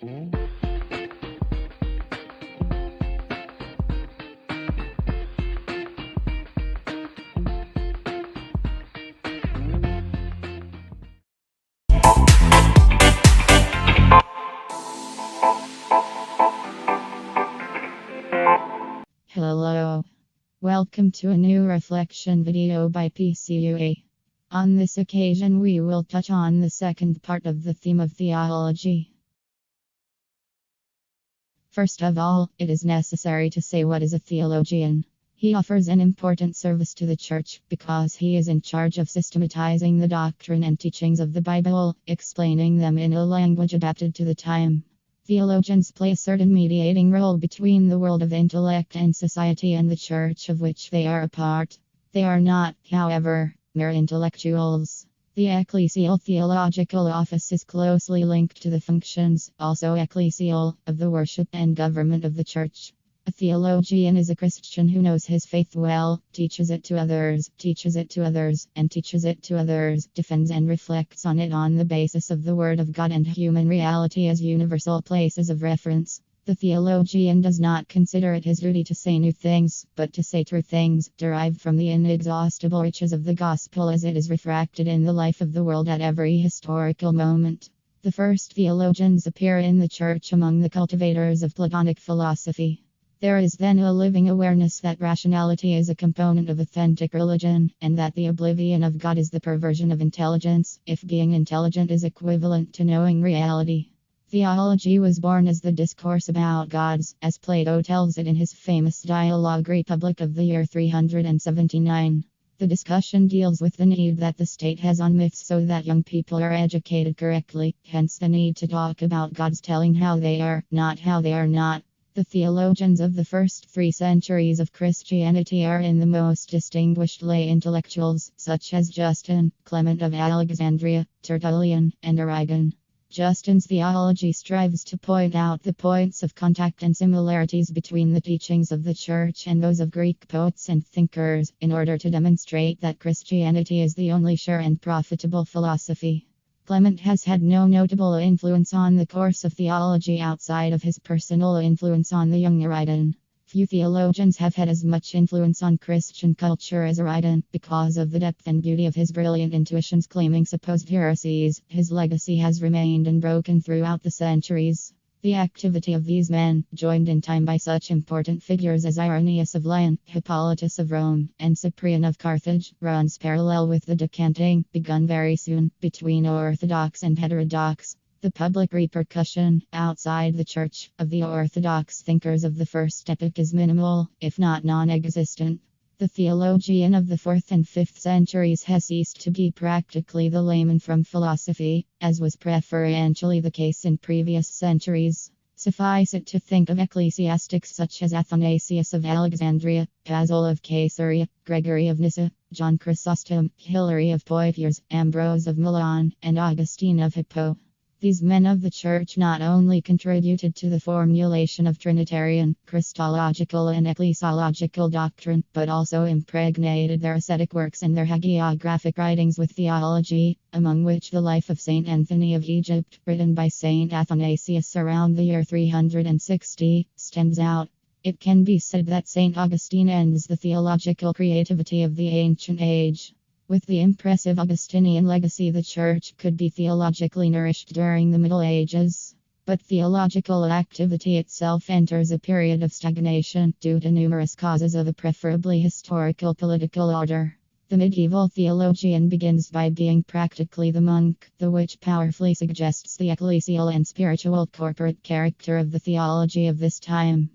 Hello. Welcome to a new reflection video by Pcua. On this occasion, we will touch on the second part of the theme of theology. First of all, it is necessary to say what is a theologian. He offers an important service to the church because he is in charge of systematizing the doctrine and teachings of the Bible, explaining them in a language adapted to the time. Theologians play a certain mediating role between the world of intellect and society and the church of which they are a part. They are not, however, mere intellectuals. The ecclesial theological office is closely linked to the functions, also ecclesial, of the worship and government of the church. A theologian is a Christian who knows his faith well, teaches it to others, and teaches it to others, defends and reflects on it on the basis of the Word of God and human reality as universal places of reference. The theologian does not consider it his duty to say new things, but to say true things, derived from the inexhaustible riches of the gospel as it is refracted in the life of the world at every historical moment. The first theologians appear in the church among the cultivators of Platonic philosophy. There is then a living awareness that rationality is a component of authentic religion, and that the oblivion of God is the perversion of intelligence, if being intelligent is equivalent to knowing reality. Theology was born as the discourse about gods, as Plato tells it in his famous dialogue Republic of the year 379. The discussion deals with the need that the state has on myths so that young people are educated correctly, hence the need to talk about gods telling how they are, not how they are not. The theologians of the first 3 centuries of Christianity are in the most distinguished lay intellectuals, such as Justin, Clement of Alexandria, Tertullian, and Origen. Justin's theology strives to point out the points of contact and similarities between the teachings of the Church and those of Greek poets and thinkers, in order to demonstrate that Christianity is the only sure and profitable philosophy. Clement has had no notable influence on the course of theology outside of his personal influence on the young Origen. Few theologians have had as much influence on Christian culture as Origen, because of the depth and beauty of his brilliant intuitions claiming supposed heresies. His legacy has remained unbroken throughout the centuries. The activity of these men, joined in time by such important figures as Irenaeus of Lyon, Hippolytus of Rome, and Cyprian of Carthage, runs parallel with the decanting, begun very soon, between orthodox and heterodox. The public repercussion, outside the church, of the orthodox thinkers of the first epoch is minimal, if not non-existent. The theologian of the 4th and 5th centuries has ceased to be practically the layman from philosophy, as was preferentially the case in previous centuries. Suffice it to think of ecclesiastics such as Athanasius of Alexandria, Basil of Caesarea, Gregory of Nyssa, John Chrysostom, Hilary of Poitiers, Ambrose of Milan, and Augustine of Hippo. These men of the Church not only contributed to the formulation of Trinitarian, Christological, and ecclesiological doctrine, but also impregnated their ascetic works and their hagiographic writings with theology, among which the life of Saint Anthony of Egypt, written by Saint Athanasius around the year 360, stands out. It can be said that Saint Augustine ends the theological creativity of the ancient age. With the impressive Augustinian legacy, the Church could be theologically nourished during the Middle Ages. But theological activity itself enters a period of stagnation due to numerous causes of a preferably historical political order. The medieval theologian begins by being practically the monk, which powerfully suggests the ecclesial and spiritual corporate character of the theology of this time.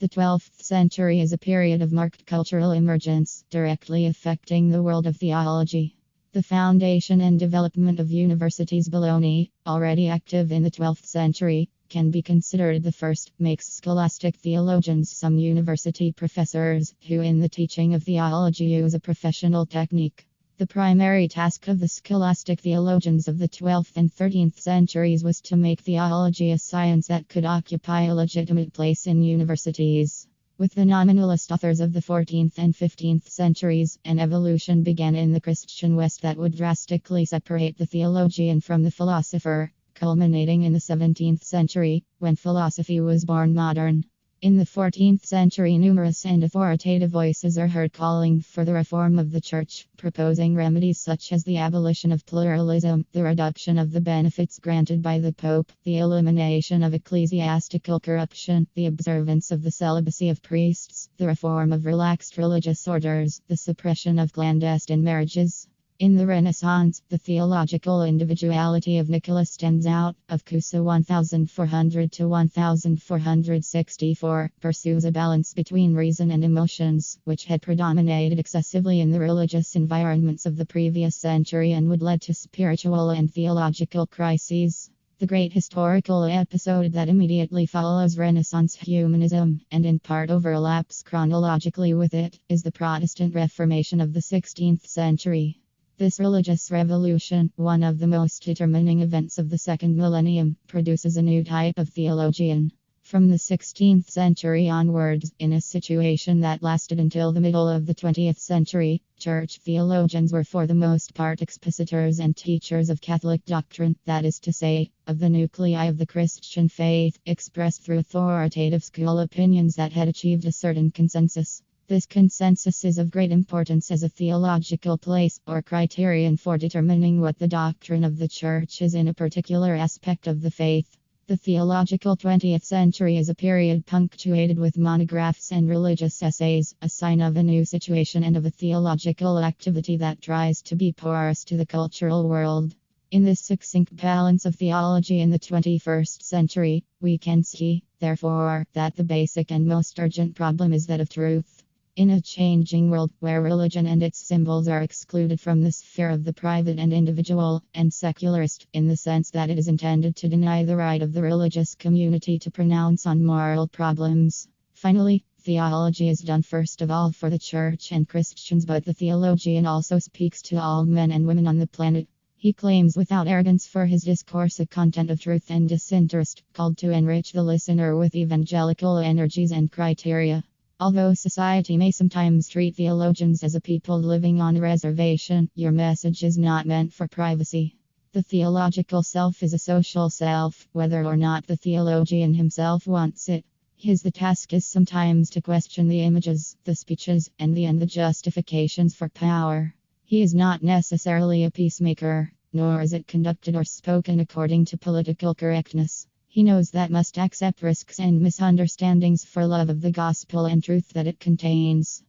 The 12th century is a period of marked cultural emergence, directly affecting the world of theology. The foundation and development of universities Bologna, already active in the 12th century, can be considered the first, makes scholastic theologians some university professors, who in the teaching of theology use a professional technique. The primary task of the scholastic theologians of the 12th and 13th centuries was to make theology a science that could occupy a legitimate place in universities. With the nominalist authors of the 14th and 15th centuries, an evolution began in the Christian West that would drastically separate the theologian from the philosopher. culminating in the 17th century, when philosophy was born modern. In the 14th century, numerous and authoritative voices are heard calling for the reform of the Church, proposing remedies such as the abolition of pluralism, the reduction of the benefits granted by the Pope, the elimination of ecclesiastical corruption, the observance of the celibacy of priests, the reform of relaxed religious orders, the suppression of clandestine marriages. In the Renaissance, the theological individuality of Nicholas stands out. Of Pcua 1400 to 1464, pursues a balance between reason and emotions, which had predominated excessively in the religious environments of the previous century and would lead to spiritual and theological crises. The great historical episode that immediately follows Renaissance humanism, and in part overlaps chronologically with it, is the Protestant Reformation of the 16th century. This religious revolution, one of the most determining events of the second millennium, produces a new type of theologian. From the 16th century onwards, in a situation that lasted until the middle of the 20th century, church theologians were for the most part expositors and teachers of Catholic doctrine, that is to say, of the nuclei of the Christian faith, expressed through authoritative school opinions that had achieved a certain consensus. This consensus is of great importance as a theological place or criterion for determining what the doctrine of the Church is in a particular aspect of the faith. The theological 20th century is a period punctuated with monographs and religious essays, a sign of a new situation and of a theological activity that tries to be porous to the cultural world. In this succinct balance of theology in the 21st century, we can see, therefore, that the basic and most urgent problem is that of truth. In a changing world where religion and its symbols are excluded from the sphere of the private and individual, and secularist in the sense that it is intended to deny the right of the religious community to pronounce on moral problems. Finally, theology is done first of all for the Church and Christians, but the theologian also speaks to all men and women on the planet. He claims without arrogance for his discourse a content of truth and disinterest, called to enrich the listener with evangelical energies and criteria. Although society may sometimes treat theologians as a people living on a reservation, your message is not meant for privacy. The theological self is a social self, whether or not the theologian himself wants it. The task is sometimes to question the images, the speeches, and the justifications for power. He is not necessarily a peacemaker, nor is it conducted or spoken according to political correctness. He knows that must accept risks and misunderstandings for love of the gospel and truth that it contains.